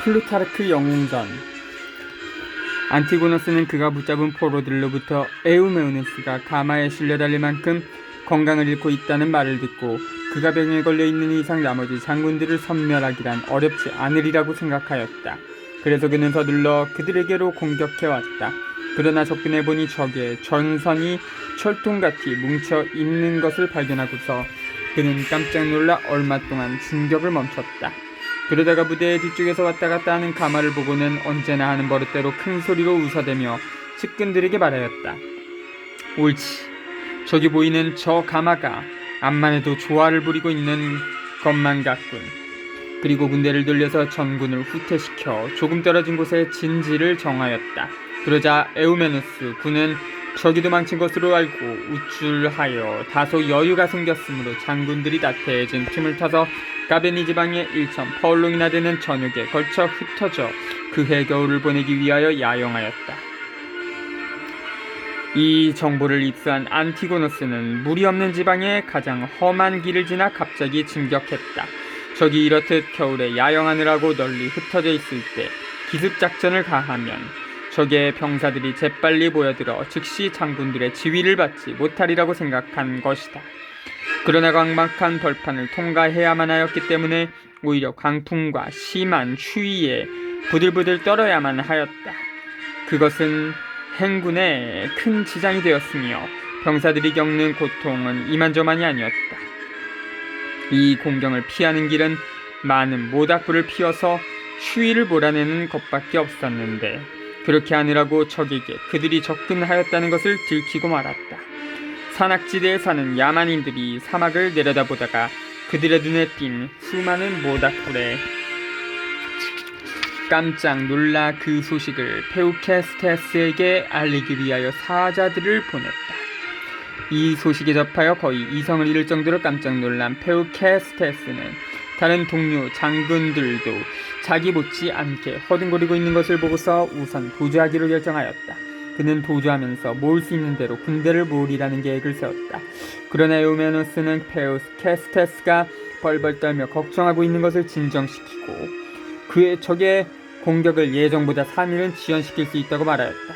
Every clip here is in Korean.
플루타르크 영웅전. 안티고노스는 그가 붙잡은 포로들로부터 에우메우누스가 가마에 실려 달릴 만큼 건강을 잃고 있다는 말을 듣고 그가 병에 걸려 있는 이상 나머지 장군들을 섬멸하기란 어렵지 않으리라고 생각하였다. 그래서 그는 서둘러 그들에게로 공격해왔다. 그러나 접근해보니 적의 전선이 철통같이 뭉쳐 있는 것을 발견하고서 그는 깜짝 놀라 얼마 동안 진격을 멈췄다. 그러다가 무대의 뒤쪽에서 왔다 갔다 하는 가마를 보고는 언제나 하는 버릇대로 큰 소리로 웃어대며 측근들에게 말하였다. 옳지. 저기 보이는 저 가마가 암만해도 조화를 부리고 있는 것만 같군. 그리고 군대를 돌려서 전군을 후퇴시켜 조금 떨어진 곳에 진지를 정하였다. 그러자 에우메누스 군은 적이 도망친 것으로 알고 우쭐하여 다소 여유가 생겼으므로 장군들이 나태해진 틈을 타서 가베니 지방의 일천 퍼울롱이나 되는 전역에 걸쳐 흩어져 그해 겨울을 보내기 위하여 야영하였다. 이 정보를 입수한 안티고노스는 물이 없는 지방의 가장 험한 길을 지나 갑자기 진격했다. 적이 이렇듯 겨울에 야영하느라고 널리 흩어져 있을 때 기습작전을 가하면 적의 병사들이 재빨리 모여들어 즉시 장군들의 지휘를 받지 못하리라고 생각한 것이다. 그러나 광박한 벌판을 통과해야만 하였기 때문에 오히려 광풍과 심한 추위에 부들부들 떨어야만 하였다. 그것은 행군에 큰 지장이 되었으며 병사들이 겪는 고통은 이만저만이 아니었다. 이 공경을 피하는 길은 많은 모닥불을 피워서 추위를 몰아내는 것밖에 없었는데 그렇게 하느라고 적에게 그들이 접근하였다는 것을 들키고 말았다. 산악지대에 사는 야만인들이 사막을 내려다보다가 그들의 눈에 띈 수많은 모닥불에 깜짝 놀라 그 소식을 페우케스테스에게 알리기 위하여 사자들을 보냈다. 이 소식에 접하여 거의 이성을 잃을 정도로 깜짝 놀란 페우케스테스는 다른 동료 장군들도 자기 못지 않게 허둥거리고 있는 것을 보고서 우선 도주하기로 결정하였다. 그는 도주하면서 모을 수 있는 대로 군대를 모으리라는 계획을 세웠다. 그러나 에우메누스는 페우케스테스가 벌벌 떨며 걱정하고 있는 것을 진정시키고 그의 적의 공격을 예정보다 3일은 지연시킬 수 있다고 말하였다.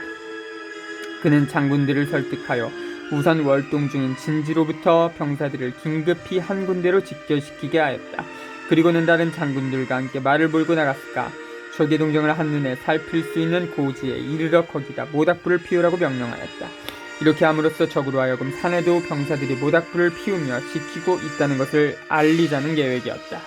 그는 장군들을 설득하여 우선 월동 중인 진지로부터 병사들을 긴급히 한 군대로 집결시키게 하였다. 그리고는 다른 장군들과 함께 말을 몰고 나갔을까 적의 동정을 한눈에 살필 수 있는 고지에 이르러 거기다 모닥불을 피우라고 명령하였다. 이렇게 함으로써 적으로 하여금 산에도 병사들이 모닥불을 피우며 지키고 있다는 것을 알리자는 계획이었다.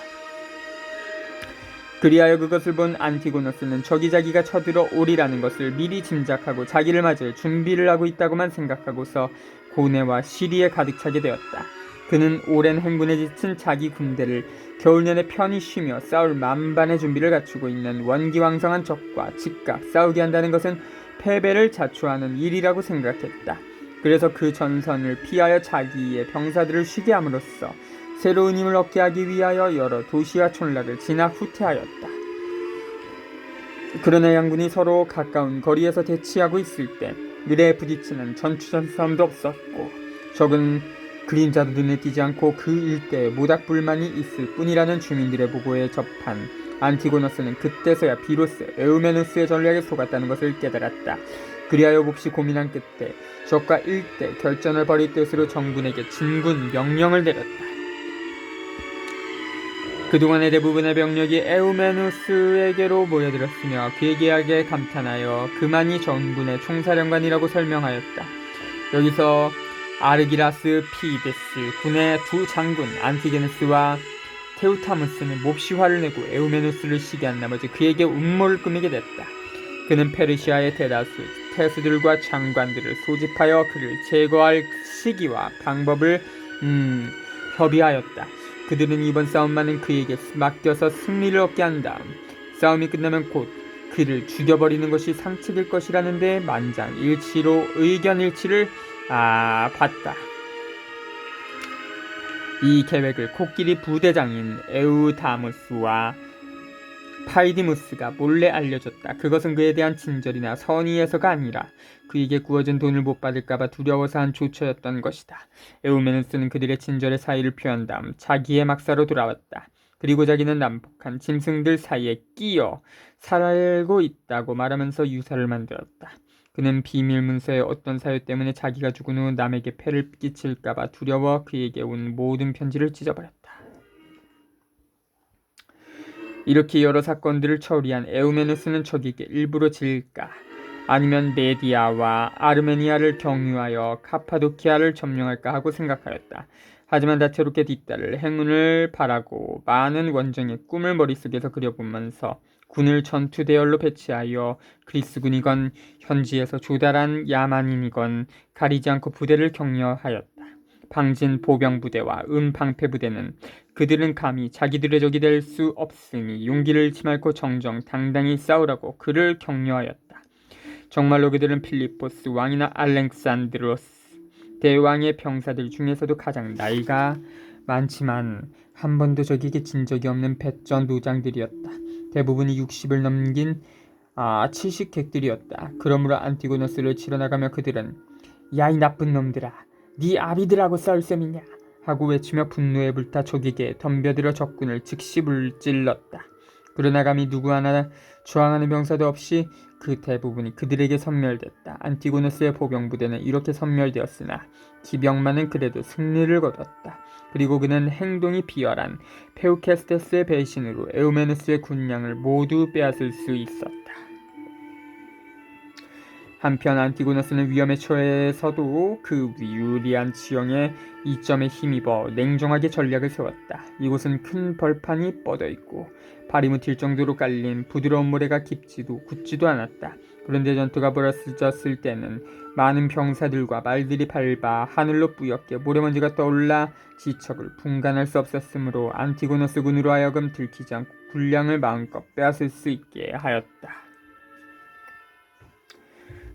그리하여 그것을 본 안티고노스는 적이 자기가 쳐들어 오리라는 것을 미리 짐작하고 자기를 맞을 준비를 하고 있다고만 생각하고서 고뇌와 시리에 가득 차게 되었다. 그는 오랜 행군에 지친 자기 군대를 겨울 내내 편히 쉬며 싸울 만반의 준비를 갖추고 있는 원기왕성한 적과 즉각 싸우게 한다는 것은 패배를 자초하는 일이라고 생각했다. 그래서 그 전선을 피하여 자기의 병사들을 쉬게 함으로써 새로운 힘을 얻게 하기 위하여 여러 도시와 촌락을 지나 후퇴하였다. 그러나 양군이 서로 가까운 거리에서 대치하고 있을 때 느레에 부딪히는 전투전싸움도 없었고 적은 그림자도 눈에 띄지 않고 그 일대에 모닥불만이 있을 뿐이라는 주민들의 보고에 접한 안티고노스는 그때서야 비로소 에우메누스의 전략에 속았다는 것을 깨달았다. 그리하여 몹시 고민한 끝에 적과 일대 결전을 벌일 뜻으로 정군에게 진군 명령을 내렸다. 그동안의 대부분의 병력이 에우메누스에게로 모여들었으며 그의 계약에 감탄하여 그만이 정군의 총사령관이라고 설명하였다. 여기서 아르기라스 피데스 군의 두 장군 안티게누스와 테우타무스는 몹시 화를 내고 에우메누스를 시기한 나머지 그에게 음모를 꾸미게 됐다. 그는 페르시아의 대다수 태수들과 장관들을 소집하여 그를 제거할 시기와 방법을 협의하였다. 그들은 이번 싸움만은 그에게 맡겨서 승리를 얻게 한 다음 싸움이 끝나면 곧 그를 죽여버리는 것이 상책일 것이라는데 만장일치로 의견 일치를 봤다. 이 계획을 코끼리 부대장인 에우다무스와 파이디무스가 몰래 알려줬다. 그것은 그에 대한 친절이나 선의에서가 아니라 그에게 구워준 돈을 못 받을까봐 두려워서 한 조처였던 것이다. 에우메누스는 그들의 친절의 사의를 표한 다음 자기의 막사로 돌아왔다. 그리고 자기는 난폭한 짐승들 사이에 끼어 살고 있다고 말하면서 유사를 만들었다. 그는 비밀 문서의 어떤 사유 때문에 자기가 죽은 후 남에게 폐를 끼칠까봐 두려워 그에게 온 모든 편지를 찢어버렸다. 이렇게 여러 사건들을 처리한 에우메누스는 적에게 일부러 질까 아니면 메디아와 아르메니아를 경유하여 카파도키아를 점령할까 하고 생각하였다. 하지만 다채롭게 뒤따를 행운을 바라고 많은 원정의 꿈을 머릿속에서 그려보면서 군을 전투 대열로 배치하여 그리스군이건 현지에서 조달한 야만인이건 가리지 않고 부대를 격려하였다. 방진 보병부대와 방패부대는 그들은 감히 자기들의 적이 될 수 없으니 용기를 잃지 말고 정정당당히 싸우라고 그를 격려하였다. 정말로 그들은 필리포스 왕이나 알렉산드로스 대왕의 병사들 중에서도 가장 나이가 많지만 한 번도 적에게 진 적이 없는 배전 노장들이었다. 대부분이 60을 넘긴 칠식객들이었다. 그러므로 안티고노스를 치러 나가며 그들은 야 이 나쁜 놈들아 네 아비들하고 싸울 셈이냐 하고 외치며 분노에 불타 적에게 덤벼들어 적군을 즉시 물질렀다. 그러나 감히 누구 하나 저항하는 병사도 없이 그 대부분이 그들에게 섬멸됐다. 안티고노스의 보병부대는 이렇게 섬멸되었으나 기병만은 그래도 승리를 거뒀다. 그리고 그는 행동이 비열한 페우케스테스의 배신으로 에우메누스의 군량을 모두 빼앗을 수 있었다. 한편 안티고노스는 위험에 처해서도 그 유리한 지형에 이점에 힘입어 냉정하게 전략을 세웠다. 이곳은 큰 벌판이 뻗어있고 발이 무틸 정도로 깔린 부드러운 모래가 깊지도 굳지도 않았다. 그런데 전투가 벌어졌을 때는 많은 병사들과 말들이 밟아 하늘로 뿌옇게 모래먼지가 떠올라 지척을 분간할 수 없었으므로 안티고노스 군으로 하여금 들키지 않고 군량을 마음껏 빼앗을 수 있게 하였다.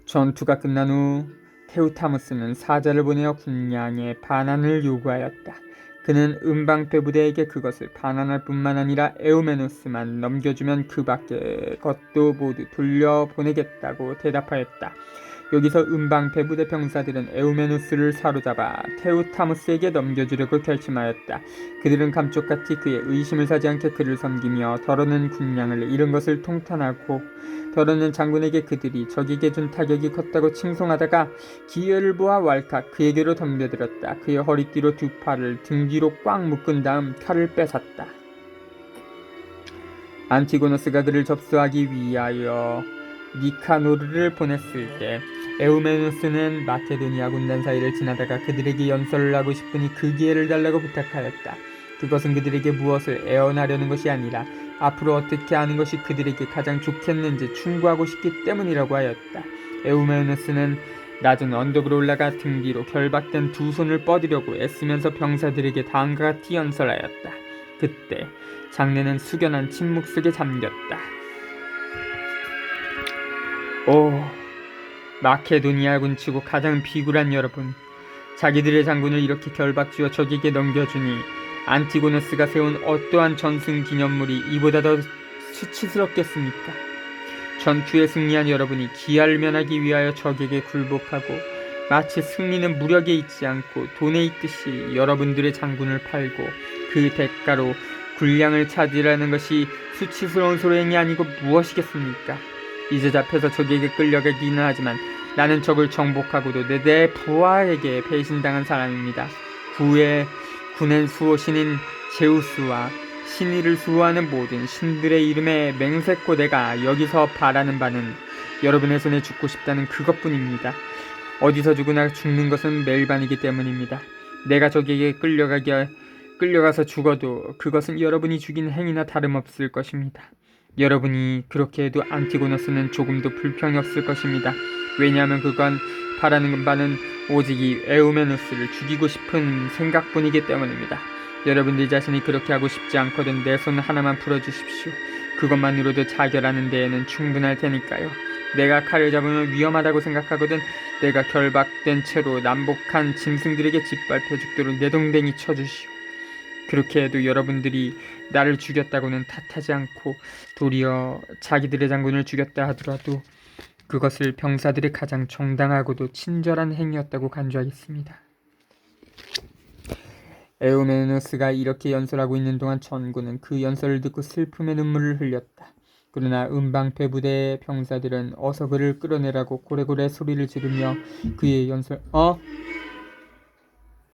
전투가 끝난 후 테우타무스는 사자를 보내어 군량의 반환을 요구하였다. 그는 음방패 부대에게 그것을 반환할 뿐만 아니라 에우메누스만 넘겨주면 그 밖의 것도 모두 돌려보내겠다고 대답하였다. 여기서 음방패 부대 병사들은 에우메누스를 사로잡아 테우타무스에게 넘겨주려고 결심하였다. 그들은 감쪽같이 그의 의심을 사지 않게 그를 섬기며 더러는 군량을 잃은 것을 통탄하고 더러는 장군에게 그들이 적에게 준 타격이 컸다고 칭송하다가 기회를 보아 왈칵 그에게로 덤벼들었다. 그의 허리띠로 두 팔을 등 뒤로 꽉 묶은 다음 칼을 빼앗았다. 안티고노스가 그를 접수하기 위하여 니카노르를 보냈을 때 에우메누스는 마케도니아 군단 사이를 지나다가 그들에게 연설을 하고 싶으니 그 기회를 달라고 부탁하였다. 그것은 그들에게 무엇을 애원하려는 것이 아니라 앞으로 어떻게 하는 것이 그들에게 가장 좋겠는지 충고하고 싶기 때문이라고 하였다. 에우메누스는 낮은 언덕으로 올라가 등 뒤로 결박된 두 손을 뻗으려고 애쓰면서 병사들에게 다음과 같이 연설하였다. 그때 장내는 숙연한 침묵 속에 잠겼다. 오, 마케도니아군 치고 가장 비굴한 여러분, 자기들의 장군을 이렇게 결박지어 적에게 넘겨주니 안티고노스가 세운 어떠한 전승 기념물이 이보다 더 수치스럽겠습니까? 전투에 승리한 여러분이 기아를 면하기 위하여 적에게 굴복하고 마치 승리는 무력에 있지 않고 돈에 있듯이 여러분들의 장군을 팔고 그 대가로 군량을 차지하는 것이 수치스러운 소행이 아니고 무엇이겠습니까? 이제 잡혀서 적에게 끌려가기는 하지만 나는 적을 정복하고도 내 부하에게 배신당한 사람입니다. 군의 수호신인 제우스와 신의를 수호하는 모든 신들의 이름에 맹세코 내가 여기서 바라는 바는 여러분의 손에 죽고 싶다는 그것뿐입니다. 어디서 죽으나 죽는 것은 멜반이기 때문입니다. 내가 적에게 끌려가서 죽어도 그것은 여러분이 죽인 행위나 다름없을 것입니다. 여러분이 그렇게 해도 안티고노스는 조금도 불평이 없을 것입니다. 왜냐하면 그건 바라는 바는 오직 이 에우메누스를 죽이고 싶은 생각뿐이기 때문입니다. 여러분들 자신이 그렇게 하고 싶지 않거든 내 손 하나만 풀어주십시오. 그것만으로도 자결하는 데에는 충분할 테니까요. 내가 칼을 잡으면 위험하다고 생각하거든 내가 결박된 채로 남복한 짐승들에게 짓밟혀 죽도록 내동댕이 쳐주시오. 그렇게 해도 여러분들이 나를 죽였다고는 탓하지 않고 도리어 자기들의 장군을 죽였다 하더라도 그것을 병사들의 가장 정당하고도 친절한 행위였다고 간주하겠습니다. 에우메우누스가 이렇게 연설하고 있는 동안 전군은 그 연설을 듣고 슬픔의 눈물을 흘렸다. 그러나 음방패 부대의 병사들은 어서 그를 끌어내라고 고래고래 소리를 지르며 그의 연설